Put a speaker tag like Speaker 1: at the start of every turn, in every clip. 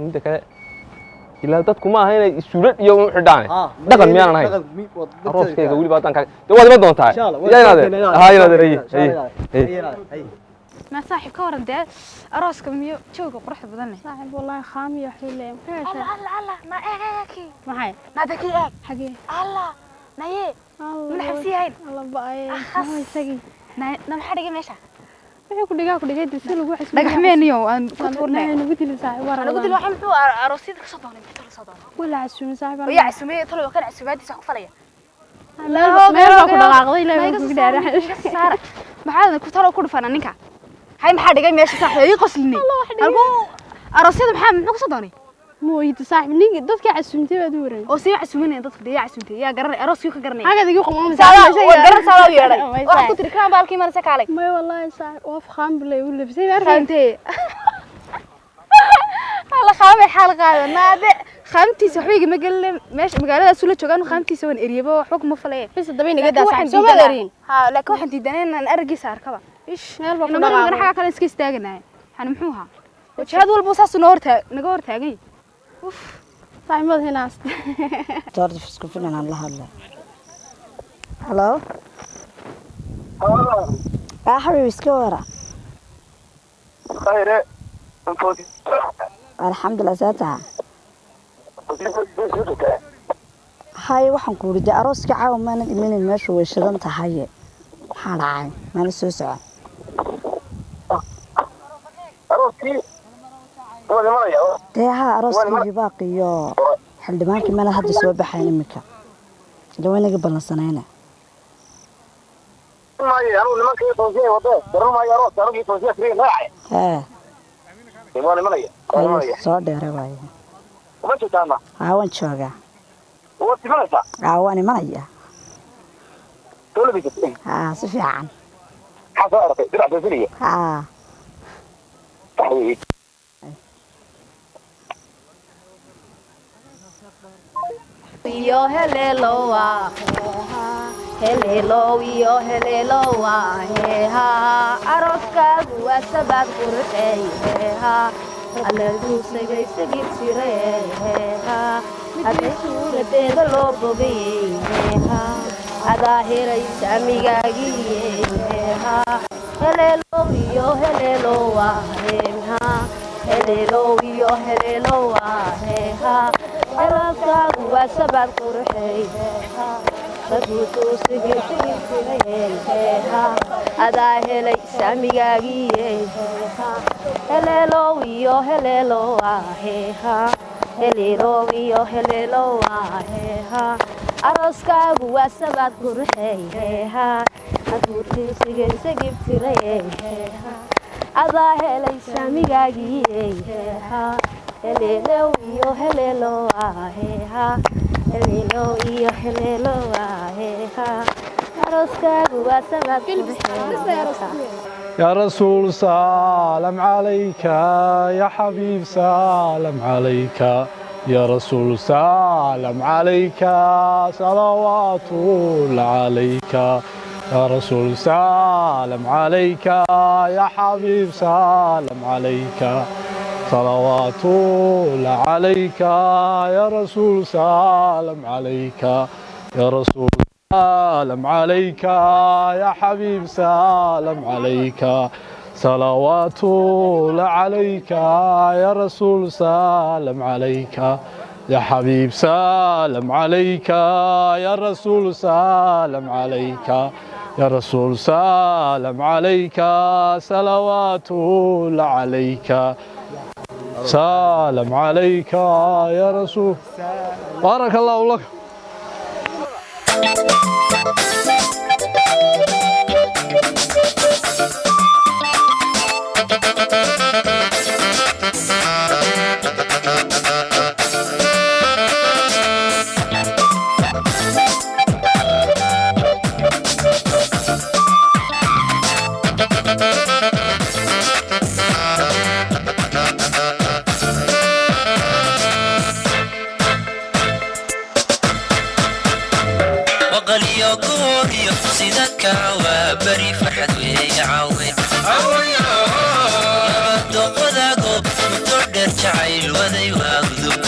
Speaker 1: midda kale ilaa dadku ma aha inay isuulad iyo u xidhaan dhaqan miyaan ahayn arooskayga wali baatan ka waad ma doontaa
Speaker 2: ما صاحب كورن ده أراسكم يو شو قرح بدني صاحب والله خامي يحلم الله ما إياكي ما هاي ما ذكي إياك حقي الله نايه من حسيهين الله بقى ما يسقي نم حرقة ماشى كل جاي تسأل واحد نجحمين يوم أنا قلت له صاحب ورا أنا قلت له حمد أراسيد صدقني مثل صدقني ولا عسومي صاحب ويا عسومي طلعوا كان عسوماتي سقف ليا لا ما كنا عقدي لا كنا maxaad ku talo ku dhufanaaninka hay maxaa dhigay meesha saaxiib qoslinay halku arasida maxaa ku soo doonay mooyid saaxiib ninki dadka casuumtay baad waray oo si casuuminay dadka dhiga casuumtay yaa garan arasku ka garanay haga digu qomay garan saaw yeeray wax ku tirkaan baalkii marsa kaalay may wallahi saaxiib oo faqaan bilay u labsay arfantay hala qaamay xal qaadanaade خامتيس وحبيجي مجال ماشي مجالها سولة شجان خامتيس وين قريبة وحكم مفلية بس دبيني جدا صعب سو ما دارين ها لك واحد تدانين أنا أرجع ساركبا إيش يلا بقول أنا حاجة كان سكيس تاجنا هنمحوها وشهاد والبوساس نجور تاجي أوف طيب ما هنا است
Speaker 3: جورج فسكو فينا الله الله هلو يا حبيبي سكورة
Speaker 4: خير
Speaker 3: الحمد لله ساتها هاي waxaan ku wada arooska caaw maana imin meesha way shidan tahay maxaa dhacay maana soo socon
Speaker 4: arooski wada maraya
Speaker 3: deeha arooski baaqiyo xildhibaankii maana hadda soo baxay imika lawanaga balansanayna
Speaker 4: ma yaanu nimanka toosiyay wada darmaay aroos arooski toosiyay free raacay wada maraya
Speaker 3: soo dheeray waaye
Speaker 4: ma joogaana
Speaker 3: waan joogaa
Speaker 4: oo timanaysa
Speaker 3: waan imanaya
Speaker 4: dawladda
Speaker 3: si fiican
Speaker 4: xasaa aragtay dirac dasiriya
Speaker 2: iyo helelowa iyo helelowa heha aroskaagu waa sabab qurxeeyaha أنا دوسي سجيتيرها هذا شو لدينا لو بغيها هذا هيري سامي جايها هللو يو هللو واهها هللو يو هللو واهها أراسك وسبب قرحيها دوسي سجيتيرها هذا هيري سامي جايها هللو يو هللو واهها هللو يو هللو واهها أراسكاgu waa sabad qurxeeyaha aduurtii sigibtireeyaha adaa helay saamigaagiyeeyaha heleelo iyo heleelo waaheha heleelo iyo heleelo waaheha أراسكاgu waa sabad qurxeeyaha
Speaker 5: يا رسول سلام عليك يا حبيب سلام عليك يا رسول سلام عليك صلوات الله عليك يا رسول سلام عليك يا حبيب سلام عليك صلوات الله عليك يا رسول سلام عليك يا رسول سلام عليك يا حبيب سلام عليك صلوات الله عليك يا رسول سلام عليك يا حبيب سلام عليك يا رسول سلام عليك يا رسول سلام عليك صلوات الله عليك سلام عليك يا رسول بارك الله لك
Speaker 6: بري فرحت ويعاود دوقداغو مدور دير جعيل وذي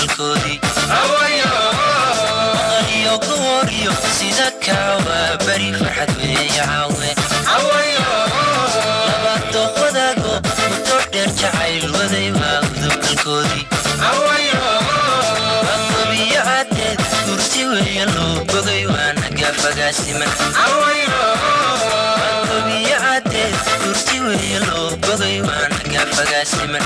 Speaker 6: galkoodii maqaliyo gooriyo sida kaawa bari farxad weeye caawe labaad wadaago muddo dheer jacayl waday waa udub galkoodii aqobiyo cadeed gurti weeye loo bogay waana gaafagaasiman aqobiyo cadeed gurti weeye loo bogay waana gaafagaasiman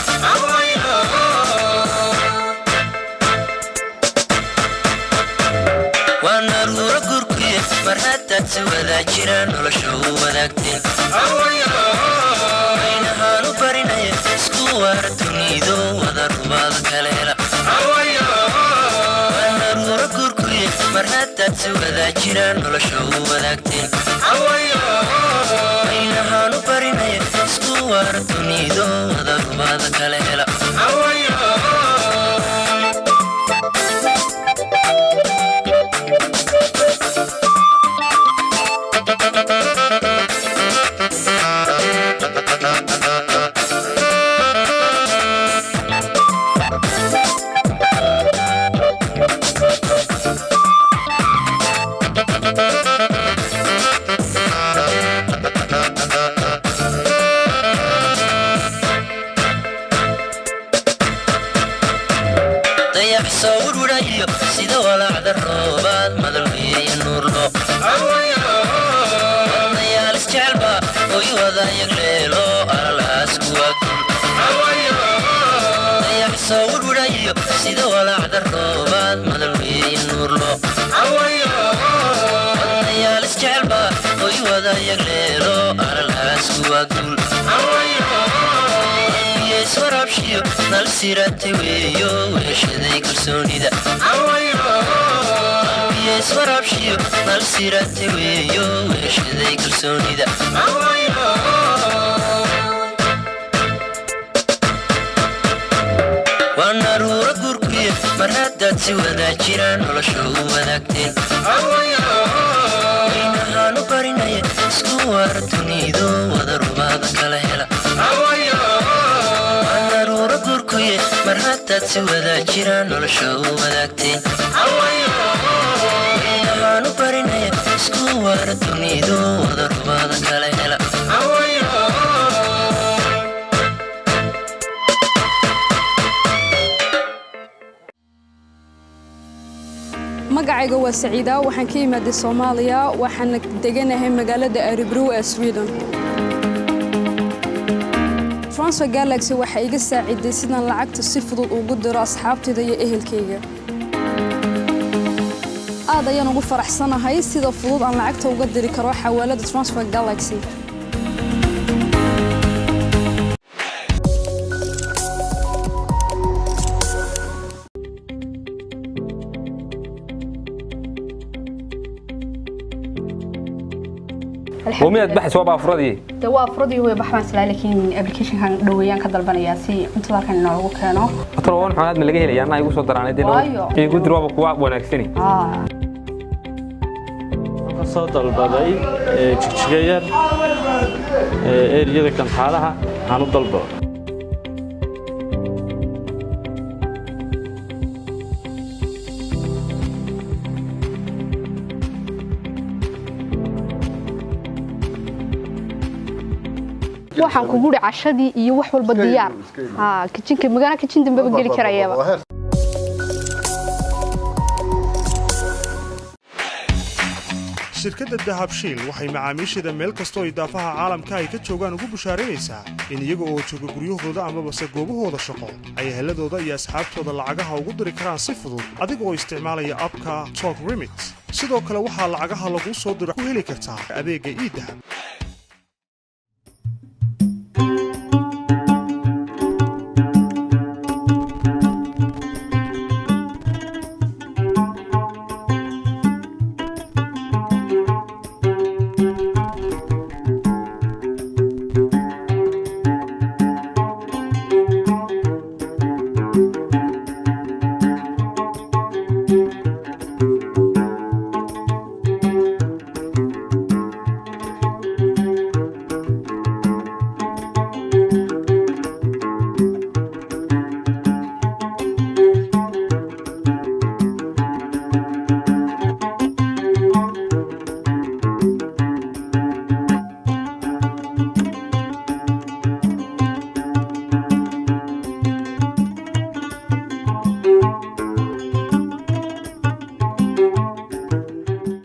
Speaker 6: waana ruuro gurkuye mar haddaad si wadaa jiraan nolosha u wadaagteen aynahaanu barinaya isku waara dunido wada rubaada kale hela waana ruuro gurkuye mar haddaad si wadaa jiraan nolosha u wadaagteen aynahaanu barinaya isku waara dunido wada rubaada kale hela sida walacda roobaad madalweeye nuurlo wadayaal isjecelba oy wadayag leelo alalaas kuwaa gul dayaxsoo wurwurayo sida walacda roobaad madalweeye nuurlo wadayaal isjecelba oy wadayag leelo alalaas kuwaa gul warabshiyo nal sirate weeyo weeshaday kalsoonida qalbiyees warabshiyo nal sirate weeyo weeshaday kalsoonida waana ruuro gurkuye mar haddaad si wadaa jiraan nolosha u wadaagteen aynahaanu barinaya isku waara dunido wada rubaada kala hela gurkuye mar haddaad si wadaa jiraan nolosha u wadaagteen aynahaanu barinaya isku waara dunido wada rubaada kala hela
Speaker 7: magacayga waa Saciida waxaan ka imaaday Soomaaliya waxaan deganahay magaalada Örebro ee Sweden Transfer Galaxy waxa iga saaciday sidaan lacagta si fudud ugu diro asxaabtayda iyo ehelkayga aad ayaan ugu faraxsanahay sida fudud aan lacagta uga diri karo xawaalada Transfer Galaxy
Speaker 1: وميد بحث وابا أفرادي
Speaker 2: دوا أفرادي هو بحث لكن أبليكيشن كان دويان كدل بنياسي أنت لا كان نوعه كانوا
Speaker 1: أتروون حالات من اللي جهلي أنا يقول صدر عن دينه يقول دروا بقوا ونكسني
Speaker 5: صدر البداي تشجير إيريا كان حالها عن الضلبة
Speaker 2: waxaan ku guri cashadii iyo wax walba diyaar kitchenka magana kitchen dambe ba gali karayaba
Speaker 8: shirkadda Dahabshiil waxay macaamiisheeda meel kastoo idaafaha caalamka ay ka joogaan ugu bushaarinaysaa in iyaga oo jooga guryahooda ama base goobahooda shaqo ay heladooda iyo asxaabtooda lacagaha ugu diri karaan si fudud adiga oo isticmaalaya abka Talk Remit sidoo kale waxaa lacagaha lagu soo diro ku heli kartaa adeegga e-Dahab